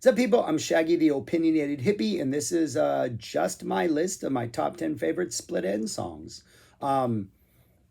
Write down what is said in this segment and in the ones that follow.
What's up, people? I'm Shaggy, the opinionated hippie, and this is just my list of my top 10 favorite Split Enz songs. Um,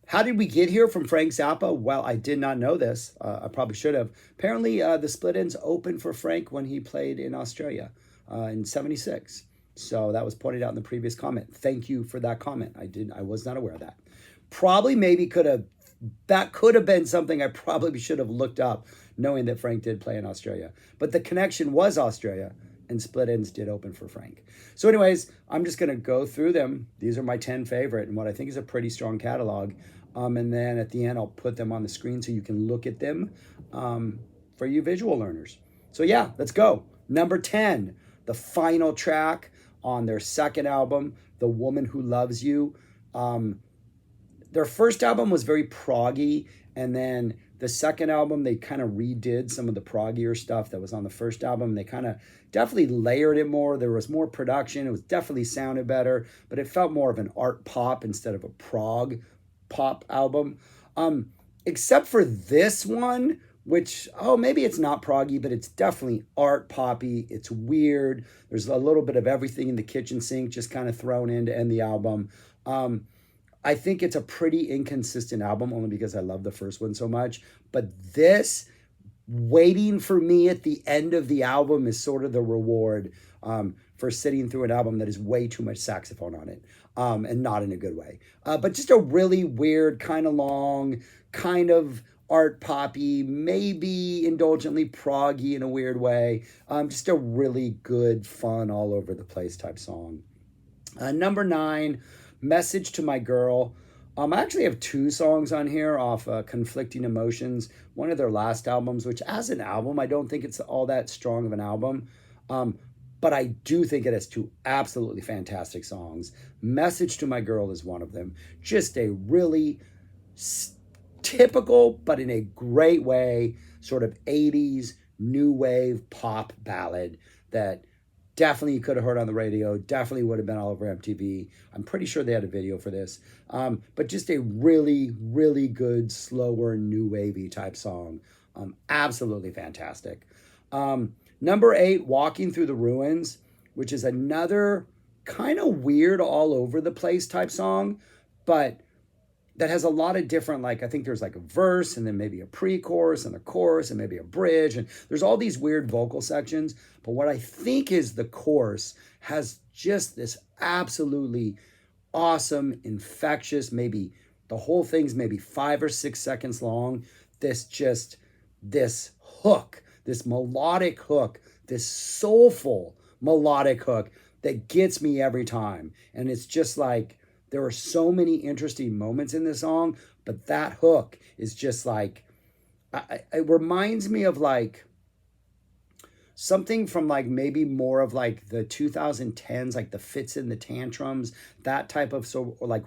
how did we get here from Frank Zappa? Well, I did not know this. I probably should have. Apparently, the Split Enz opened for Frank when he played in Australia in '76. So that was pointed out in the previous comment. Thank you for that comment. I was not aware of that. Probably, maybe that could have been something I probably should have looked up, knowing that Frank did play in Australia. But the connection was Australia, and Split Enz did open for Frank. So anyways, I'm just going to go through them. These are my 10 favorite and what I think is a pretty strong catalog. And then at the end, I'll put them on the screen so you can look at them for you visual learners. So yeah, let's go. Number 10, the final track on their second album, The Woman Who Loves You. Their first album was very proggy, and then the second album, they kind of redid some of the proggier stuff that was on the first album. They kind of definitely layered it more. There was more production. It was definitely sounded better, but it felt more of an art pop instead of a prog pop album. Except for this one, which, maybe it's not proggy, but it's definitely art poppy. It's weird. There's a little bit of everything in the kitchen sink just kind of thrown in to end the album. I think it's a pretty inconsistent album only because I love the first one so much. But this, waiting for me at the end of the album is sort of the reward for sitting through an album that is way too much saxophone on it and not in a good way. But just a really weird, kind of long, kind of art poppy, maybe indulgently proggy in a weird way. Just a really good, fun, all over the place type song. Number 9, Message to My Girl. I actually have 2 songs on here off Conflicting Emotions, one of their last albums, which as an album, I don't think it's all that strong of an album. But I do think it has 2 absolutely fantastic songs. Message to My Girl is one of them. Just a really typical, but in a great way, sort of 80s new wave pop ballad that definitely you could have heard on the radio, definitely would have been all over MTV. I'm pretty sure they had a video for this. But just a really, really good, slower, new wavy type song. Absolutely fantastic. Number 8, Walking Through the Ruins, which is another kind of weird, all over the place type song, but that has a lot of different, I think there's a verse and then maybe a pre-chorus and a chorus and maybe a bridge. And there's all these weird vocal sections. But what I think is the chorus has just this absolutely awesome, infectious, maybe the whole thing's maybe 5 or 6 seconds long. This hook, this melodic hook, this soulful melodic hook that gets me every time. And it's just there are so many interesting moments in this song, but that hook is just it reminds me of something from maybe more of the 2010s, the Fits in the Tantrums, that type of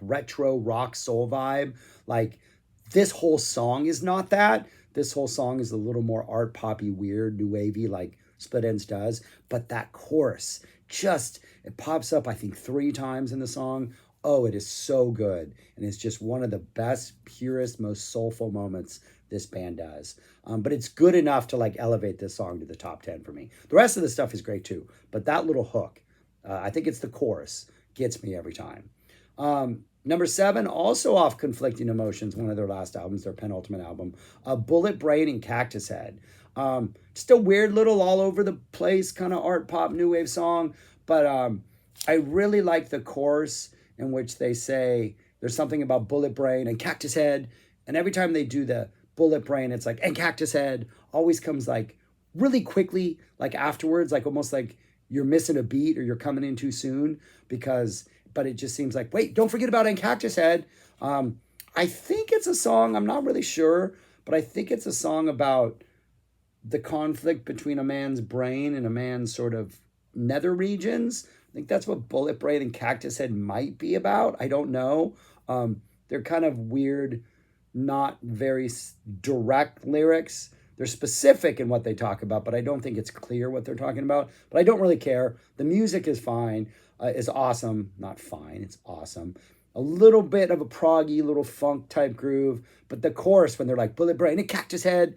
retro rock soul vibe. This whole song is not that. This whole song is a little more art poppy, weird, new wavy like Split Enz does. But that chorus it pops up, I think, 3 times in the song. Oh, it is so good. And it's just one of the best, purest, most soulful moments this band does. But it's good enough to elevate this song to the top 10 for me. The rest of the stuff is great too. But that little hook, I think it's the chorus, gets me every time. Number 7, also off Conflicting Emotions, one of their last albums, their penultimate album, Bullet Brain and Cactus Head. Just a weird little all over the place kind of art pop new wave song. But I really like the chorus in which they say there's something about Bullet Brain and Cactus Head. And every time they do the Bullet Brain, it's and Cactus Head always comes really quickly, afterwards, almost you're missing a beat or you're coming in too soon but it just seems wait, don't forget about And Cactus Head. I think it's a song, I'm not really sure, but I think it's a song about the conflict between a man's brain and a man's sort of nether regions. I think that's what Bullet Brain and Cactus Head might be about. I don't know. They're kind of weird, not very direct lyrics. They're specific in what they talk about, but I don't think it's clear what they're talking about. But I don't really care. The music is fine, is awesome. Not fine, it's awesome. A little bit of a proggy, little funk type groove. But the chorus, when they're Bullet Brain and Cactus Head,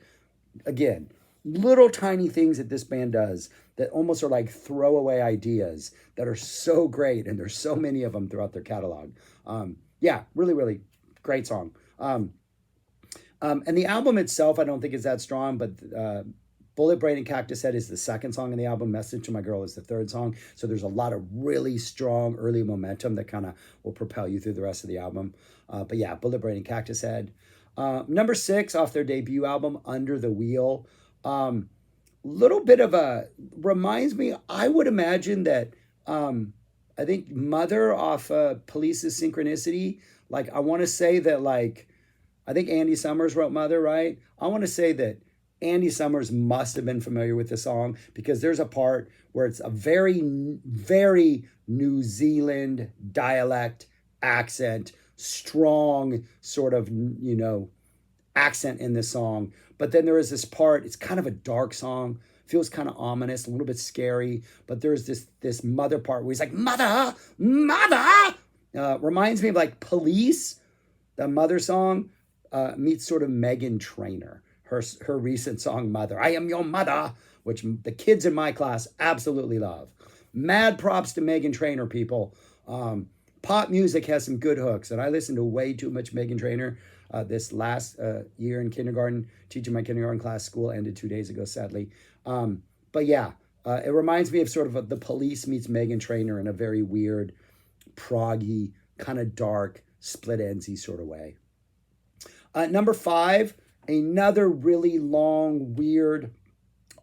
again, little tiny things that this band does that almost are like throwaway ideas that are so great, and there's so many of them throughout their catalog. Yeah, really, really great song. And the album itself, I don't think is that strong, but Bullet Brain and Cactus Head is the second song in the album. Message to My Girl is the third song. So there's a lot of really strong early momentum that kind of will propel you through the rest of the album. But yeah, Bullet Brain and Cactus Head. Number 6 off their debut album, Under the Wheel. Little bit of a, reminds me, I would imagine that I think Mother off Police's Synchronicity. Like, I want to say that, like, I think Andy Summers wrote Mother, right? I want to say that Andy Summers must have been familiar with the song, because there's a part where it's a very, very New Zealand dialect accent, strong sort of, accent in this song. But then there is this part, it's kind of a dark song, feels kind of ominous, a little bit scary, but there's this Mother part where he's like, Mother, Mother! Reminds me of like Police, the Mother song, meets sort of Meghan Trainor, her recent song Mother. I Am Your Mother, which the kids in my class absolutely love. Mad props to Meghan Trainor, people. Pop music has some good hooks, and I listened to way too much Meghan Trainor this last year in kindergarten, teaching my kindergarten class. School ended 2 days ago, sadly. But yeah, it reminds me of sort of the Police meets Meghan Trainor in a very weird, proggy, kind of dark, Split Enz sort of way. Number 5, another really long, weird,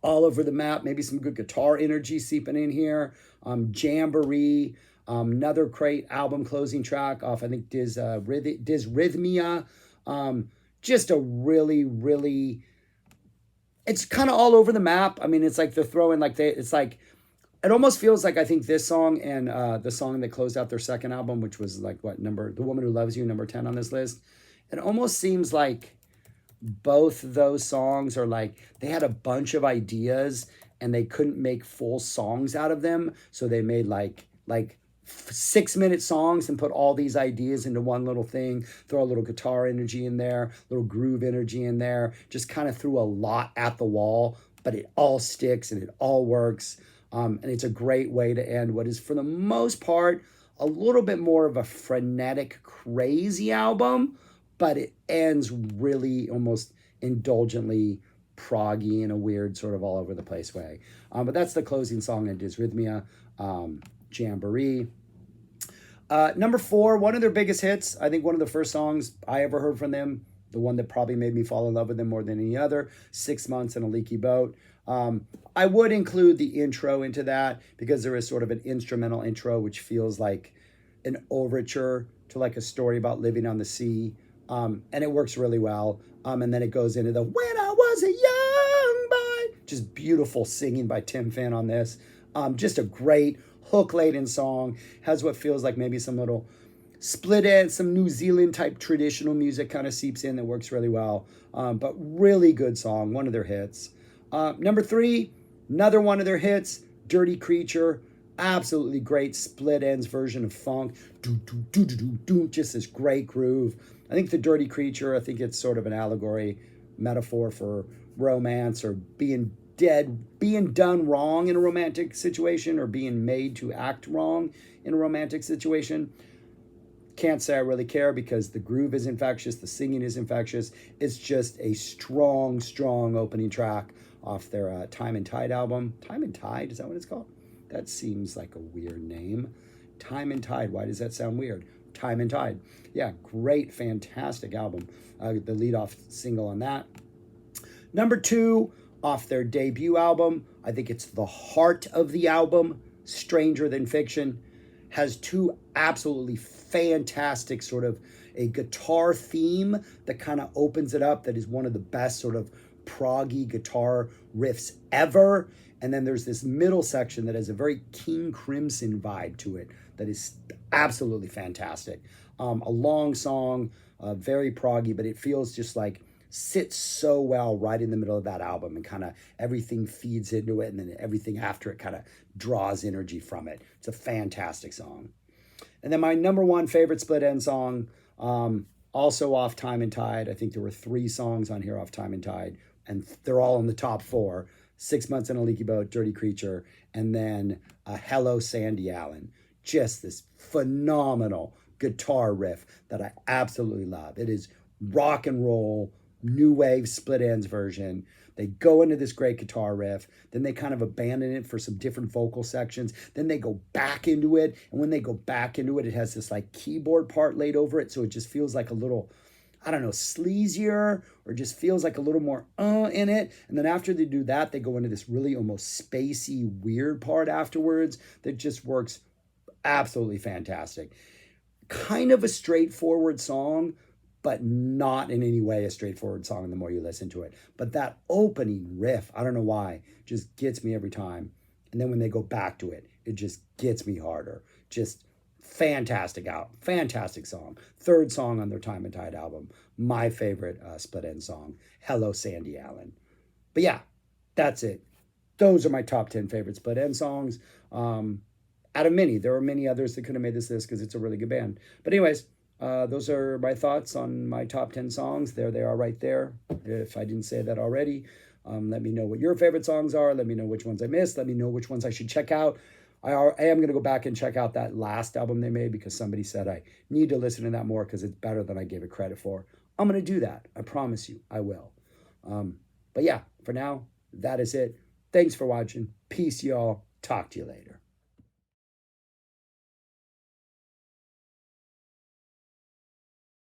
all over the map, maybe some good guitar energy seeping in here. Jamboree, another great album closing track off, I think, Dysrhythmia. Just a really, really, it's kind of all over the map. I mean, it's like they're throwing, like, it's like, it almost feels like, I think this song and the song that closed out their second album, which was like, what, The Woman Who Loves You, number 10 on this list. It almost seems like both those songs are like, they had a bunch of ideas and they couldn't make full songs out of them. So they made like 6-minute songs and put all these ideas into one little thing, throw a little guitar energy in there, little groove energy in there, just kind of threw a lot at the wall, but it all sticks and it all works. And it's a great way to end what is, for the most part, a little bit more of a frenetic, crazy album, but it ends really almost indulgently proggy in a weird sort of all over the place way. But that's the closing song in Dysrhythmia, Jamboree. Number 4, one of their biggest hits, I think one of the first songs I ever heard from them, the one that probably made me fall in love with them more than any other, 6 Months in a Leaky Boat. I would include the intro into that, because there is sort of an instrumental intro which feels like an overture to like a story about living on the sea. And it works really well. And then it goes into the When I Was a Young Boy, just beautiful singing by Tim Finn on this. Just a great hook-laden song. Has what feels like maybe some little Split Enz, some New Zealand type traditional music kind of seeps in that works really well. But really good song, one of their hits. Number 3, another one of their hits, Dirty Creature. Absolutely great Split Enz version of funk. Just this great groove. I think the Dirty Creature, I think it's sort of an allegory, metaphor for romance, or being done wrong in a romantic situation, or being made to act wrong in a romantic situation. Can't say I really care, because the groove is infectious, the singing is infectious. It's just a strong, strong opening track off their Time and Tide album. Time and Tide, is that what it's called? That seems like a weird name. Time and Tide, why does that sound weird? Time and Tide. Yeah, great, fantastic album. The lead-off single on that. Number 2, off their debut album, I think it's the heart of the album, Stranger Than Fiction. Has 2 absolutely fantastic sort of a guitar theme that kind of opens it up, that is one of the best sort of proggy guitar riffs ever. And then there's this middle section that has a very King Crimson vibe to it that is absolutely fantastic. A long song, very proggy, but it feels just like sits so well right in the middle of that album, and kind of everything feeds into it, and then everything after it kind of draws energy from it. It's a fantastic song. And then my number 1 favorite Split Enz song, also off Time and Tide. I think there were 3 songs on here off Time and Tide. and they're all in the top four. 6 Months in a Leaky Boat, Dirty Creature, and then Hello Sandy Allen. Just this phenomenal guitar riff that I absolutely love. It is rock and roll, new wave Split Enz version. They go into this great guitar riff, then they kind of abandon it for some different vocal sections. Then they go back into it, and when they go back into it, it has this like keyboard part laid over it, so it just feels like a little, I don't know, sleazier, or just feels like a little more in it. And then after they do that, they go into this really almost spacey, weird part afterwards that just works absolutely fantastic. Kind of a straightforward song, but not in any way a straightforward song the more you listen to it. But that opening riff, I don't know why, just gets me every time. And then when they go back to it, it just gets me harder. Just fantastic song. Third song on their Time and Tide album. My favorite Split Enz song, Hello Sandy Allen. But yeah, that's it. Those are my top 10 favorite Split Enz songs. Out of many, there are many others that could have made this list because it's a really good band. But anyways, those are my thoughts on my top 10 songs. There they are right there. If I didn't say that already, let me know what your favorite songs are. Let me know which ones I missed. Let me know which ones I should check out. I am going to go back and check out that last album they made because somebody said I need to listen to that more because it's better than I gave it credit for. I'm going to do that. I promise you, I will. But yeah, for now, that is it. Thanks for watching. Peace, y'all. Talk to you later.